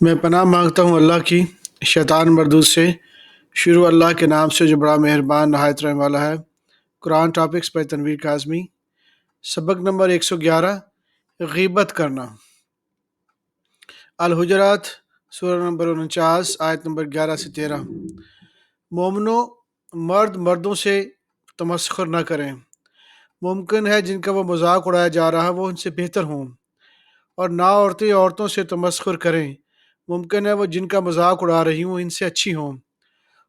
میں پناہ مانگتا ہوں اللہ کی شیطان مردود سے۔ شروع اللہ کے نام سے جو بڑا مہربان نہایت رحم والا ہے۔ قرآن ٹاپکس پر تنویر کاظمی۔ سبق نمبر 111، غیبت کرنا۔ الحجرات سورہ نمبر 49 آیت نمبر 11 سے 13۔ مومنو، مرد مردوں سے تمسخر نہ کریں۔ ممکن ہے جن کا وہ مذاق اڑایا جا رہا ہے وہ ان سے بہتر ہوں، اور نہ عورتیں عورتوں سے تمسخر کریں۔ ممکن ہے وہ جن کا مذاق اڑا رہی ہوں ان سے اچھی ہوں۔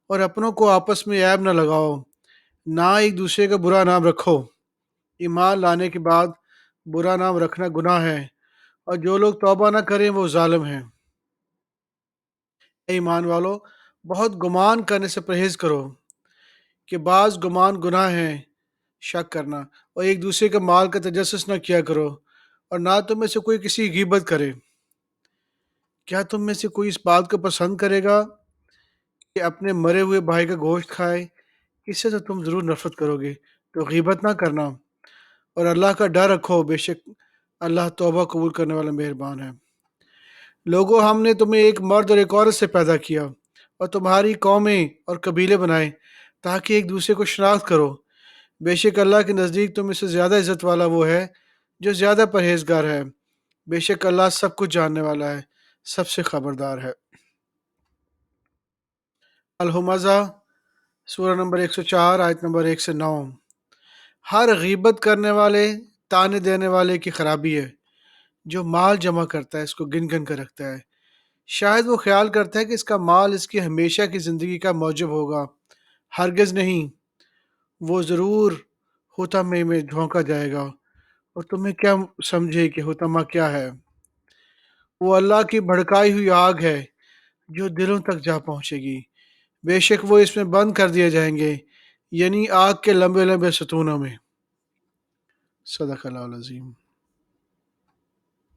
اور اپنوں کو آپس میں عیب نہ لگاؤ، نہ ایک دوسرے کا برا نام رکھو۔ ایمان لانے کے بعد برا نام رکھنا گناہ ہے، اور جو لوگ توبہ نہ کریں وہ ظالم ہیں۔ اے ایمان والو، بہت گمان کرنے سے پرہیز کرو، کہ بعض گمان گناہ ہیں، شک کرنا۔ اور ایک دوسرے کے مال کا تجسس نہ کیا کرو، اور نہ تم میں سے کوئی کسی کی غیبت کرے۔ کیا تم میں سے کوئی اس بات کو پسند کرے گا کہ اپنے مرے ہوئے بھائی کا گوشت کھائے؟ اس سے تو تم ضرور نفرت کرو گے۔ تو غیبت نہ کرنا، اور اللہ کا ڈر رکھو، بے شک اللہ توبہ قبول کرنے والا مہربان ہے۔ لوگوں، ہم نے تمہیں ایک مرد اور ایک عورت سے پیدا کیا، اور تمہاری قومیں اور قبیلے بنائے تاکہ ایک دوسرے کو شناخت کرو۔ بے شک اللہ کے نزدیک تم سے زیادہ عزت والا وہ ہے جو زیادہ پرہیزگار ہے۔ بے شک اللہ سب کچھ جاننے والا ہے، سب سے خبردار ہے۔ الہمزہ سورہ نمبر 104 آیت نمبر 1 سے 9۔ ہر غیبت کرنے والے، تانے دینے والے کی خرابی ہے۔ جو مال جمع کرتا ہے اس کو گن گن کر رکھتا ہے، شاید وہ خیال کرتا ہے کہ اس کا مال اس کی ہمیشہ کی زندگی کا موجب ہوگا۔ ہرگز نہیں، وہ ضرور حطمے میں جھونکا جائے گا۔ اور تمہیں کیا سمجھے کہ حطمہ کیا ہے؟ وہ اللہ کی بھڑکائی ہوئی آگ ہے جو دلوں تک جا پہنچے گی۔ بے شک وہ اس میں بند کر دیے جائیں گے، یعنی آگ کے لمبے لمبے ستونوں میں۔ صدق اللہ العظیم۔